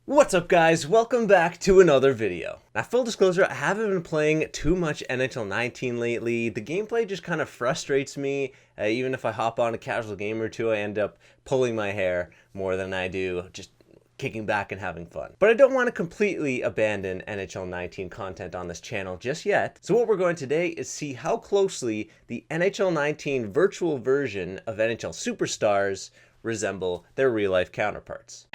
What's up guys, welcome back to another video. Now full disclosure, I haven't been playing too much NHL 19 lately. The gameplay just kind of frustrates me. Even if I hop on a casual game or two, I end up pulling my hair more than I do just kicking back and having fun. But I don't want to completely abandon NHL 19 content on this channel just yet. So what we're going today is see how closely the NHL 19 virtual version of NHL Superstars resemble their real life counterparts.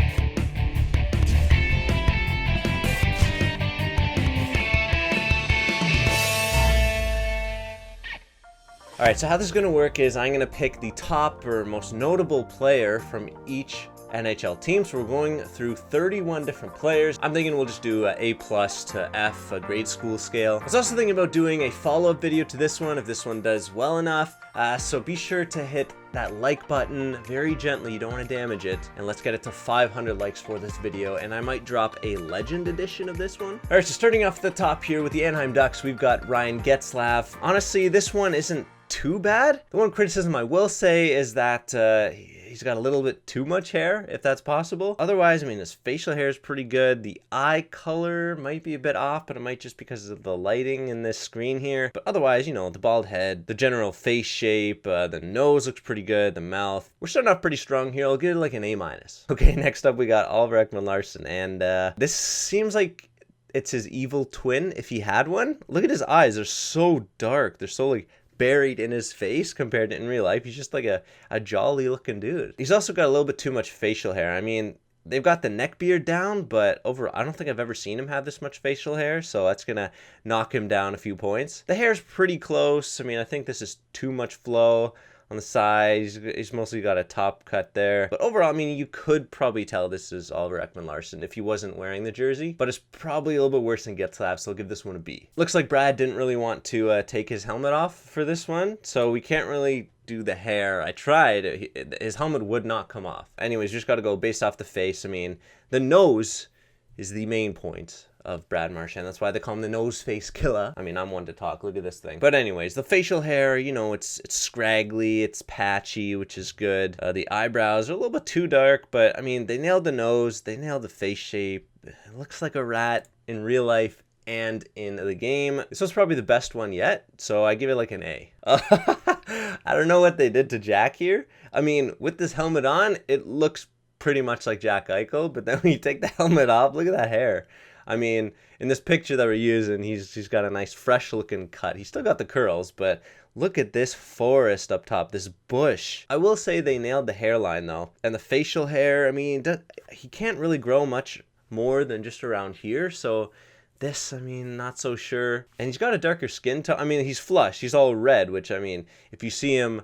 Alright, so how this is going to work is I'm going to pick the top or most notable player from each NHL team. So we're going through 31 different players. I'm thinking we'll just do A+ to F, a grade school scale. I was also thinking about doing a follow-up video to this one if this one does well enough. So be sure to hit that like button very gently, you don't want to damage it, and let's get it to 500 likes for this video, and I might drop a legend edition of this one. Alright, so starting off the top here with the Anaheim Ducks, we've got Ryan Getzlaf. Honestly, this one isn't too bad. The one criticism I will say is that he's got a little bit too much hair, if that's possible. Otherwise, I mean, his facial hair is pretty good. The eye color might be a bit off, but it might just because of the lighting in this screen here. But otherwise, you know, the bald head, the general face shape, the nose looks pretty good, the mouth. We're starting off pretty strong here. I'll give it like an A-. Okay, next up we got Oliver Ekman-Larsson, and this seems like it's his evil twin if he had one. Look at his eyes. They're so dark. They're so like buried in his face compared to in real life. He's just like a jolly looking dude. He's also got a little bit too much facial hair. I mean, they've got the neck beard down, but I don't think I've ever seen him have this much facial hair, so that's gonna knock him down a few points. The hair's pretty close. I mean, I think this is too much flow on the sides. He's mostly got a top cut there. But overall, I mean, you could probably tell this is Oliver Ekman-Larsson if he wasn't wearing the jersey. But it's probably a little bit worse than Getzlaf, so I'll give this one a B. Looks like Brad didn't really want to take his helmet off for this one, so we can't really do the hair. I tried. His helmet would not come off. Anyways, you just got to go based off the face. I mean, the nose is the main point of Brad Marchand. That's why they call him the nose face killer. I mean, I'm one to talk. Look at this thing. But anyways, the facial hair, you know, it's scraggly, it's patchy, which is good. The eyebrows are a little bit too dark, but I mean, they nailed the nose, they nailed the face shape. It looks like a rat in real life and in the game. This was probably the best one yet, so I give it like an A. I don't know what they did to Jack here. I mean, with this helmet on, it looks pretty much like Jack Eichel, but then when you take the helmet off, look at that hair. I mean, in this picture that we're using, he's got a nice fresh looking cut. He's still got the curls, but look at this forest up top, this bush. I will say they nailed the hairline though. And the facial hair, I mean, he can't really grow much more than just around here. So this, I mean, not so sure. And he's got a darker skin tone. I mean, he's flush. He's all red, which I mean, if you see him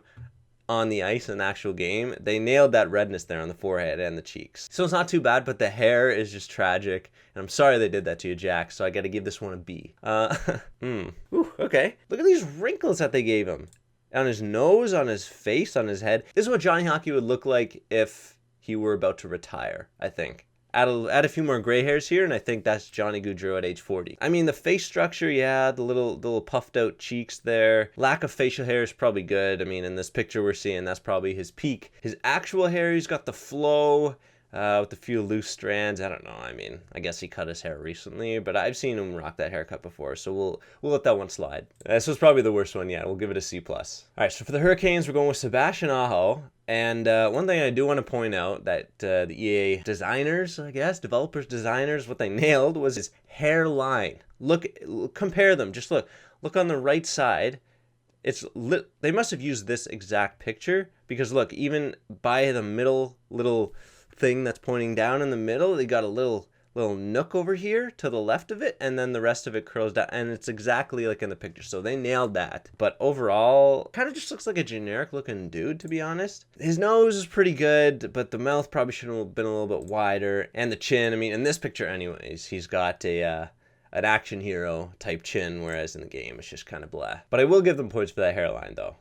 on the ice in the actual game, they nailed that redness there on the forehead and the cheeks. So it's not too bad, but the hair is just tragic. And I'm sorry they did that to you, Jack, so I gotta give this one a B. Ooh, okay. Look at these wrinkles that they gave him. On his nose, on his face, on his head. This is what Johnny Hockey would look like if he were about to retire, I think. Add a few more gray hairs here, and I think that's Johnny Gaudreau at age 40. I mean, the face structure, yeah, the little puffed out cheeks there. Lack of facial hair is probably good. I mean, in this picture we're seeing, that's probably his peak. His actual hair, he's got the flow with a few loose strands. I don't know. I mean, I guess he cut his hair recently, but I've seen him rock that haircut before, so we'll let that one slide. This was probably the worst one yet. We'll give it a C+. All right, so for the Hurricanes, we're going with Sebastian Aho. And one thing I do want to point out that the EA designers, I guess, developers, designers, what they nailed was his hairline. Compare them. Just look on the right side. They must have used this exact picture because look, even by the middle little thing that's pointing down in the middle, they got a little nook over here to the left of it, and then the rest of it curls down, and it's exactly like in the picture. So they nailed that. But overall, kind of just looks like a generic looking dude, to be honest. His nose is pretty good, but the mouth probably should have been a little bit wider, and the chin, I mean, in this picture anyways, he's got an action hero type chin, whereas in the game it's just kind of blah. But I will give them points for that hairline though.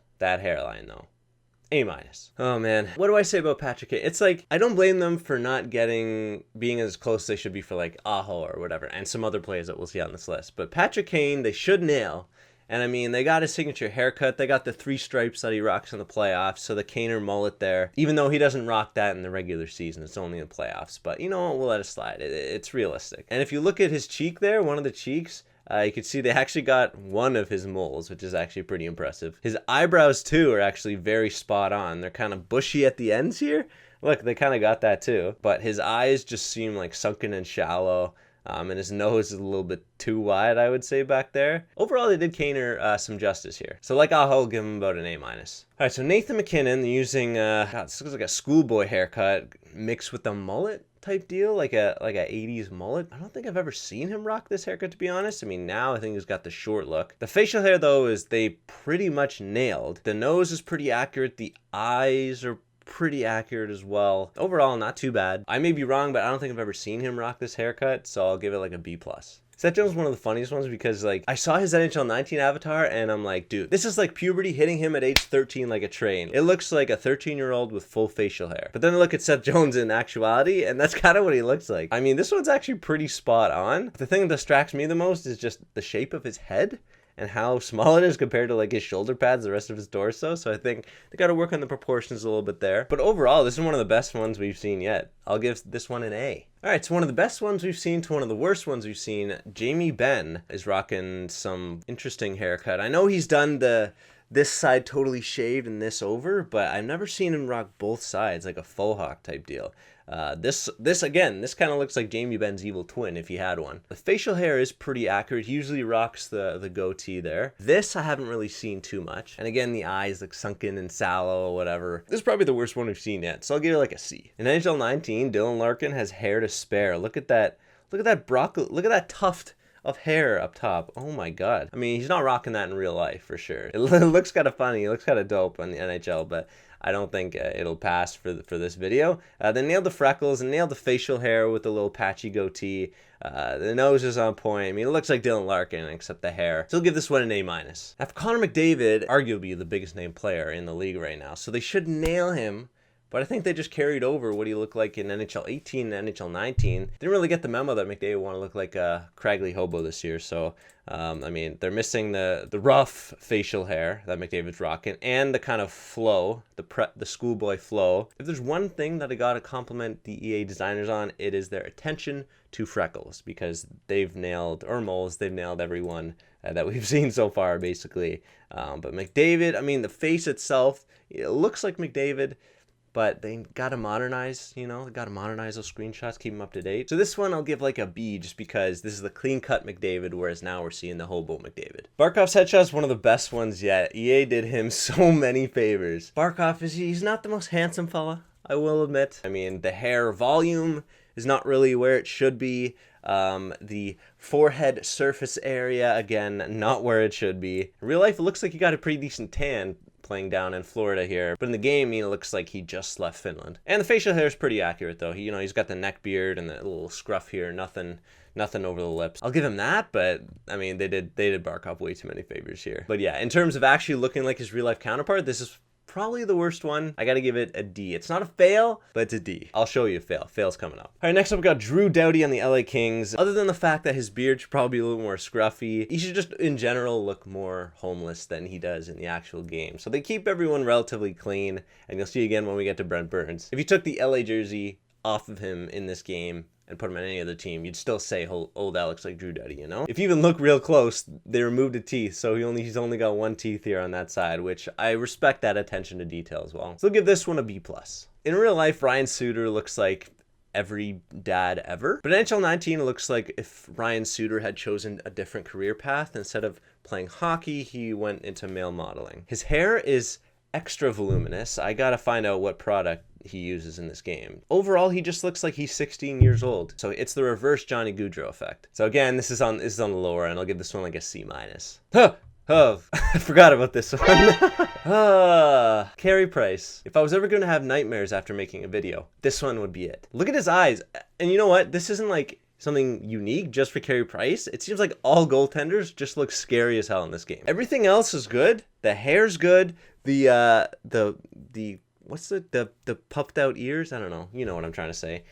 A-. Oh man, what do I say about Patrick Kane? It's like, I don't blame them for not being as close as they should be for like Aho or whatever, and some other players that we'll see on this list. But Patrick Kane, they should nail, And I mean, they got his signature haircut. They got the 3 stripes that he rocks in the playoffs. So the Kaner mullet there, even though he doesn't rock that in the regular season, it's only in the playoffs. But you know what? We'll let it slide. It's realistic. And if you look at his cheek there, one of the cheeks, you can see they actually got one of his moles, which is actually pretty impressive. His eyebrows, too, are actually very spot on. They're kind of bushy at the ends here. Look, they kind of got that, too. But his eyes just seem like sunken and shallow. And his nose is a little bit too wide, I would say, back there. Overall, they did Kaner some justice here. So like I'll give him about an A-. All right, so Nathan MacKinnon using, this looks like a schoolboy haircut mixed with a mullet type deal, like a 80s mullet. I don't think I've ever seen him rock this haircut, to be honest. I mean, now I think he's got the short look. The facial hair, though, is they pretty much nailed. The nose is pretty accurate. The eyes are pretty accurate as well. Overall, not too bad. I may be wrong, but I don't think I've ever seen him rock this haircut, so I'll give it like a B+. Seth Jones is one of the funniest ones because, like, I saw his NHL 19 avatar and I'm like, dude, this is like puberty hitting him at age 13 like a train. It looks like a 13-year-old with full facial hair. But then I look at Seth Jones in actuality and that's kind of what he looks like. I mean, this one's actually pretty spot on. The thing that distracts me the most is just the shape of his head and how small it is compared to like his shoulder pads, the rest of his torso. So I think they got to work on the proportions a little bit there. But overall, this is one of the best ones we've seen yet. I'll give this one an A. All right, so one of the best ones we've seen to one of the worst ones we've seen. Jamie Benn is rocking some interesting haircut. I know he's done this side totally shaved and this over, but I've never seen him rock both sides, like a faux hawk type deal. This kind of looks like Jamie Benn's evil twin if he had one. The facial hair is pretty accurate. He usually rocks the goatee there. This I haven't really seen too much. And again, the eyes look sunken and sallow or whatever. This is probably the worst one we've seen yet, so I'll give it like a C. In NHL 19, Dylan Larkin has hair to spare. Look at that broccoli. Look at that tuft of hair up top. Oh my god. I mean, he's not rocking that in real life for sure. It looks kind of funny. It looks kind of dope on the NHL, but I don't think it'll pass for this video. They nailed the freckles and nailed the facial hair with the little patchy goatee. The nose is on point. I mean, it looks like Dylan Larkin, except the hair. Still give this one an A-. Now, for Connor McDavid, arguably the biggest name player in the league right now, so they should nail him. But I think they just carried over what he looked like in NHL 18 and NHL 19. Didn't really get the memo that McDavid wanted to look like a Cragley hobo this year. So, I mean, they're missing the rough facial hair that McDavid's rocking and the kind of flow, the schoolboy flow. If there's one thing that I got to compliment the EA designers on, it is their attention to freckles, because they've nailed, or moles, they've nailed everyone that we've seen so far, basically. But McDavid, I mean, the face itself, it looks like McDavid, but they got to modernize, they got to modernize those screenshots, keep them up to date. So this one I'll give like a B, just because this is the clean-cut McDavid, whereas now we're seeing the hobo McDavid. Barkov's headshot is one of the best ones yet. EA did him so many favors. Barkov, he's not the most handsome fella, I will admit. I mean, the hair volume is not really where it should be. The forehead surface area, again, not where it should be. In real life, it looks like he got a pretty decent tan playing down in Florida here, but in the game, it looks like he just left Finland. And the facial hair is pretty accurate though. He's got the neck beard and the little scruff here, nothing over the lips. I'll give him that, but I mean, they did Barkov way too many favors here. But yeah, in terms of actually looking like his real life counterpart, this is probably the worst one. I gotta give it a D. It's not a fail, but it's a D. I'll show you a fail. Fail's coming up. All right, next up we got Drew Doughty on the LA Kings. Other than the fact that his beard should probably be a little more scruffy, he should just in general look more homeless than he does in the actual game. So they keep everyone relatively clean, and you'll see again when we get to Brent Burns. If you took the LA jersey off of him in this game and put him on any other team, you'd still say, oh, that looks like Drew Doughty, If you even look real close, they removed a teeth, so he's only got one teeth here on that side, which I respect that attention to detail as well. So I'll give this one a B+. In real life, Ryan Suter looks like every dad ever, but in NHL 19, it looks like if Ryan Suter had chosen a different career path. Instead of playing hockey, he went into male modeling. His hair is extra voluminous. I gotta find out what product he uses in this game. Overall, he just looks like he's 16 years old. So it's the reverse Johnny Gaudreau effect. So again, this is on the lower end. I'll give this one like a C-. Oh, I forgot about this one. Carey Price. If I was ever going to have nightmares after making a video, this one would be it. Look at his eyes. And you know what? This isn't like something unique just for Carey Price. It seems like all goaltenders just look scary as hell in this game. Everything else is good. The hair's good. The what's the puffed out ears? I don't know. You know what I'm trying to say.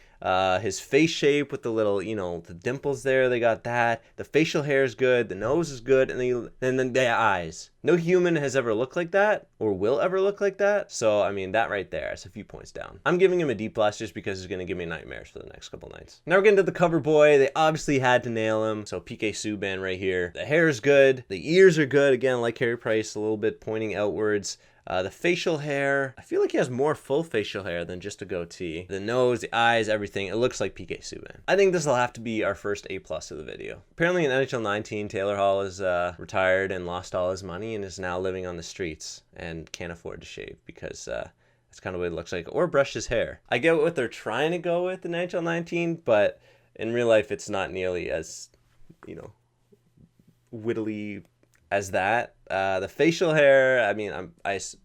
His face shape with the little, the dimples there, they got that. The facial hair is good. The nose is good. And then the eyes. No human has ever looked like that or will ever look like that. So, I mean, that right there is a few points down. I'm giving him a D+ just because it's going to give me nightmares for the next couple nights. Now we're getting to the cover boy. They obviously had to nail him. So PK Subban right here. The hair is good. The ears are good. Again, like Carey Price, a little bit pointing outwards. The facial hair, I feel like he has more full facial hair than just a goatee. The nose, the eyes, everything, it looks like PK Subban. I think this will have to be our first A+ of the video. Apparently in NHL 19, Taylor Hall is retired and lost all his money and is now living on the streets and can't afford to shave because that's kind of what it looks like, or brush his hair. I get what they're trying to go with in NHL 19, but in real life it's not nearly as, wittily as that. The facial hair, I mean,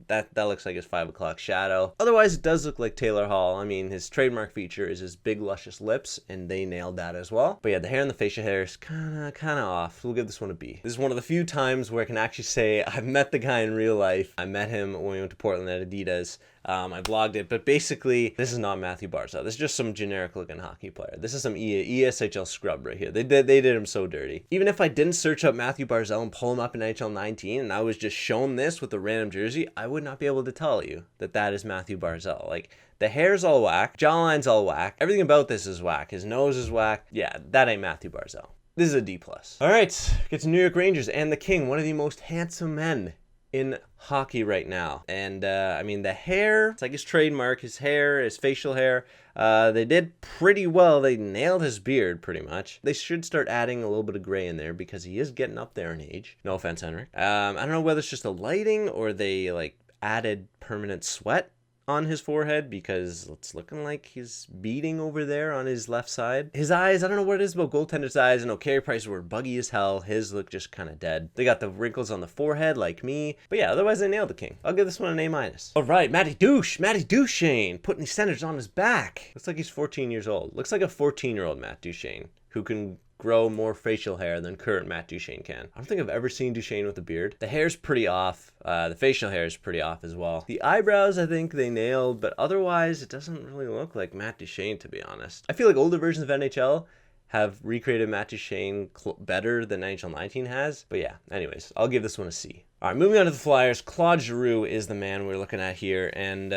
that looks like his 5 o'clock shadow. Otherwise, it does look like Taylor Hall. I mean, his trademark feature is his big, luscious lips, and they nailed that as well. But yeah, the hair and the facial hair is kind of off. We'll give this one a B. This is one of the few times where I can actually say I've met the guy in real life. I met him when we went to Portland at Adidas. I vlogged it, but basically, this is not Matthew Barzal. This is just some generic-looking hockey player. This is some ESHL scrub right here. They did him so dirty. Even if I didn't search up Matthew Barzal and pull him up in NHL 19, and I was just shown this with a random jersey, I would not be able to tell you that that is Matthew Barzal. Like, the hair's all whack, jawline's all whack, everything about this is whack. His nose is whack. Yeah, that ain't Matthew Barzal. This is a D+. All right, get to New York Rangers and the King, one of the most handsome men in hockey right now. And I mean, the hair, it's like his trademark, his hair, his facial hair. They did pretty well. They nailed his beard pretty much. They should start adding a little bit of gray in there because he is getting up there in age. No offense, Henrik. I don't know whether it's just the lighting or they like added permanent sweat on his forehead because it's looking like he's beating over there on his left side. His eyes, I don't know what it is about goaltender's eyes. I know Carey Price were buggy as hell. His look just kind of dead. They got the wrinkles on the forehead like me. But yeah, otherwise they nailed the King. I'll give this one an A-. All right, Matty Duchene, putting the centers on his back. Looks like he's 14 years old. Looks like a 14-year-old Matt Duchene who can grow more facial hair than current Matt Duchene can. I don't think I've ever seen Duchene with a beard. The hair's pretty off. The facial hair is pretty off as well. The eyebrows, I think they nailed, but otherwise it doesn't really look like Matt Duchene, to be honest. I feel like older versions of NHL have recreated Matt Duchene better than NHL 19 has. But yeah, anyways, I'll give this one a C. All right, moving on to the Flyers. Claude Giroux is the man we're looking at here, and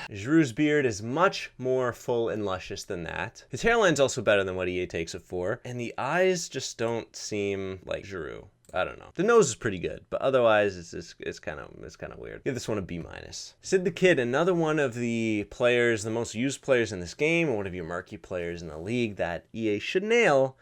Giroux's beard is much more full and luscious than that. His hairline's also better than what EA takes it for, and the eyes just don't seem like Giroux. I don't know. The nose is pretty good, but otherwise it's kind of weird. Give this one a B-. Sid the Kid, another one of the players, the most used players in this game, one of your marquee players in the league that EA should nail.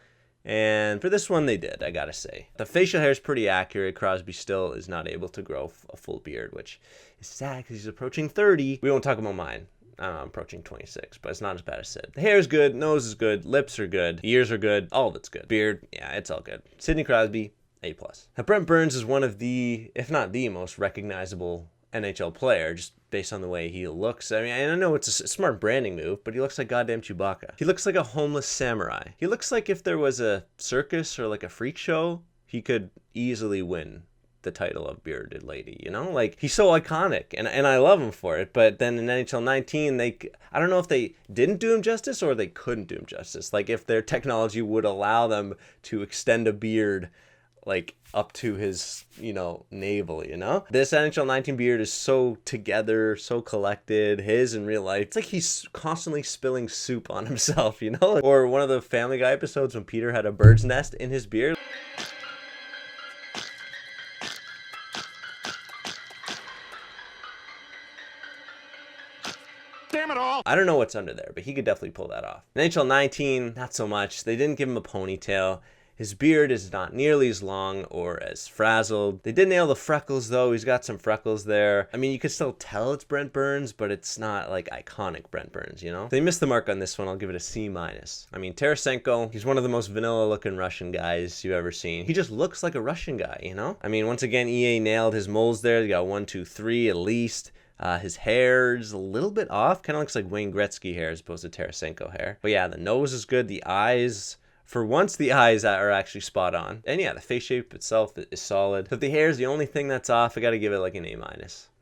And for this one, they did, I gotta say. The facial hair is pretty accurate. Crosby still is not able to grow a full beard, which is sad because he's approaching 30. We won't talk about mine. I'm approaching 26, but it's not as bad as Sid. The hair is good, nose is good, lips are good, ears are good, all of it's good. Beard, yeah, it's all good. Sidney Crosby, A+. Now, Brent Burns is one of the, if not the most recognizable NHL player, just based on the way he looks. I mean, I know it's a smart branding move, but he looks like goddamn Chewbacca. He looks like a homeless samurai. He looks like if there was a circus or like a freak show, he could easily win the title of bearded lady, you know? Like, he's so iconic, and I love him for it, but then in NHL 19, I don't know if they didn't do him justice or they couldn't do him justice. Like, if their technology would allow them to extend a beard like up to his, navel, This NHL 19 beard is so together, so collected. His in real life, it's like he's constantly spilling soup on himself, Or one of the Family Guy episodes when Peter had a bird's nest in his beard. Damn it all! I don't know what's under there, but he could definitely pull that off. In NHL 19, not so much. They didn't give him a ponytail. His beard is not nearly as long or as frazzled. They did nail the freckles, though. He's got some freckles there. I mean, you could still tell it's Brent Burns, but it's not, like, iconic Brent Burns, They missed the mark on this one. I'll give it a C-. I mean, Tarasenko, he's one of the most vanilla-looking Russian guys you've ever seen. He just looks like a Russian guy, I mean, once again, EA nailed his moles there. They got 1, 2, 3 at least. His hair is a little bit off. Kind of looks like Wayne Gretzky hair as opposed to Tarasenko hair. But yeah, the nose is good. The eyes For once, the eyes are actually spot on. And yeah, the face shape itself is solid. But the hair is the only thing that's off. I gotta give it like an A-.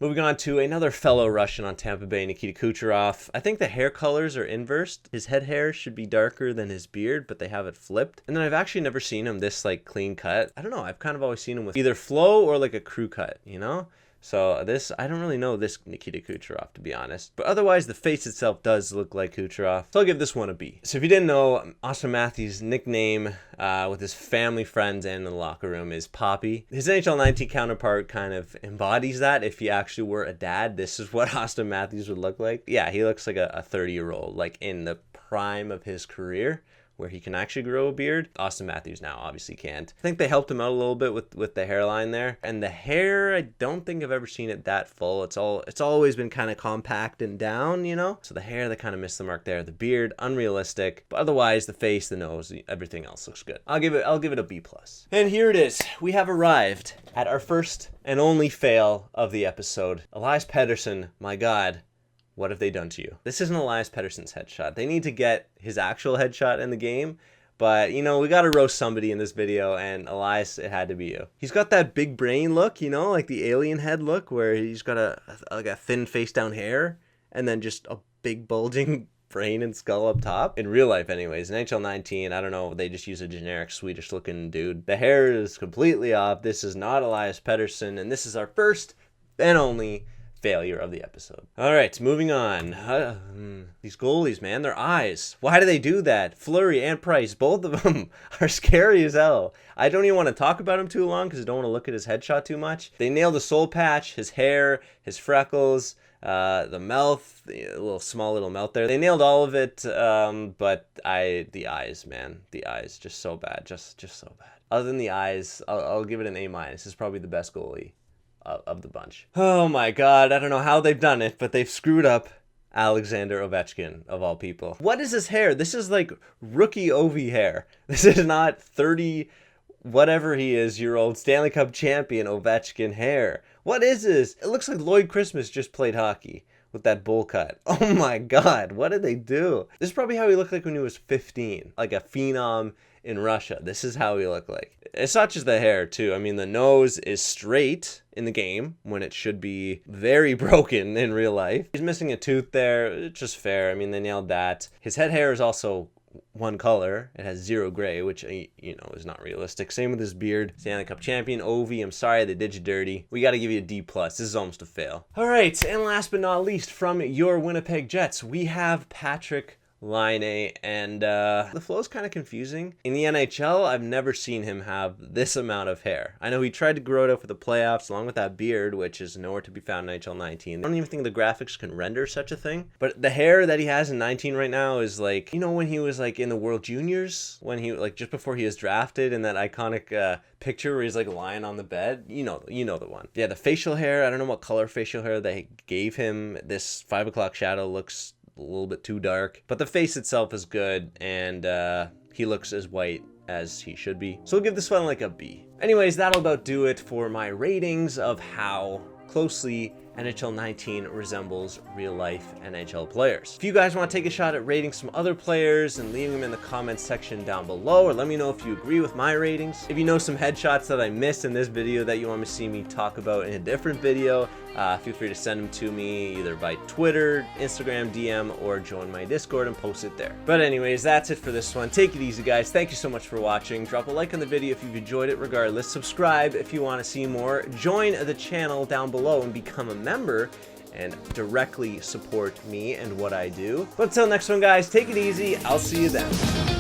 Moving on to another fellow Russian on Tampa Bay, Nikita Kucherov. I think the hair colors are inversed. His head hair should be darker than his beard, but they have it flipped. And then I've actually never seen him this like clean cut. I don't know. I've kind of always seen him with either flow or like a crew cut, you know? So this, I don't really know this Nikita Kucherov, to be honest. But otherwise, the face itself does look like Kucherov. So I'll give this one a B. So if you didn't know, Austin Matthews' nickname with his family, friends, and in the locker room is Poppy. His NHL 19 counterpart kind of embodies that. If he actually were a dad, this is what Austin Matthews would look like. Yeah, he looks like a 30-year-old, like in the prime of his career, where he can actually grow a beard. Austin Matthews now obviously can't. I think they helped him out a little bit with the hairline there. And the hair, I don't think I've ever seen it that full. It's always been kind of compact and down, you know? So the hair, they kind of missed the mark there. The beard, unrealistic. But otherwise, the face, the nose, everything else looks good. I'll give it a B+. And here it is. We have arrived at our first and only fail of the episode. Elias Pettersson, my God. What have they done to you? This isn't Elias Pettersson's headshot. They need to get his actual headshot in the game. But, you know, we got to roast somebody in this video, and Elias, it had to be you. He's got that big brain look, you know, like the alien head look, where he's got a thin face down hair, and then just a big bulging brain and skull up top. In real life, anyways. In NHL 19, I don't know, they just use a generic Swedish-looking dude. The hair is completely off. This is not Elias Pettersson, and this is our first and only failure of the episode. All right, moving on. These goalies, man, their eyes. Why do they do that? Fleury and Price, both of them are scary as hell. I don't even want to talk about him too long because I don't want to look at his headshot too much. They nailed the soul patch, his hair, his freckles, the mouth, the small little mouth there. They nailed all of it, but the eyes, man. The eyes, just so bad. Just so bad. Other than the eyes, I'll give it an A-. This is probably the best goalie of the bunch. Oh my God, I don't know how they've done it, but they've screwed up Alexander Ovechkin, of all people. What is his hair? This is like rookie Ovi hair. This is not 30 whatever he is year old Stanley Cup champion Ovechkin hair. What is this? It looks like Lloyd Christmas just played hockey with that bowl cut. Oh my God, what did they do? This is probably how he looked like when he was 15, like a phenom in Russia. This is how he looked like. It's not just the hair too. I mean, the nose is straight in the game when it should be very broken in real life. He's missing a tooth there. It's just fair. I mean, they nailed that. His head hair is also one color. It has 0 gray, which, you know, is not realistic. Same with his beard. Stanley Cup champion, Ovi, I'm sorry they did you dirty. We got to give you a D+. This is almost a fail. All right, and last but not least, from your Winnipeg Jets, we have Patrick Laine, and the flow's kind of confusing. In the NHL, I've never seen him have this amount of hair. I know he tried to grow it out for the playoffs along with that beard, which is nowhere to be found in NHL 19. I don't even think the graphics can render such a thing. But the hair that he has in 19 right now is like, you know, when he was like in the World Juniors, when he like just before he was drafted, in that iconic picture where he's like lying on the bed. You know the one. Yeah, the facial hair, I don't know what color facial hair they gave him. This 5 o'clock shadow looks a little bit too dark, but the face itself is good, and he looks as white as he should be. So we'll give this one like a B. Anyways, that'll about do it for my ratings of how closely NHL 19 resembles real life NHL players. If you guys want to take a shot at rating some other players and leaving them in the comments section down below, or let me know if you agree with my ratings. If you know some headshots that I missed in this video that you want to see me talk about in a different video, feel free to send them to me either by Twitter, Instagram, DM, or join my Discord and post it there. But anyways, that's it for this one. Take it easy, guys. Thank you so much for watching. Drop a like on the video if you've enjoyed it regardless. Subscribe if you want to see more. Join the channel down below and become a member and directly support me and what I do. But until next one, guys, take it easy. I'll see you then.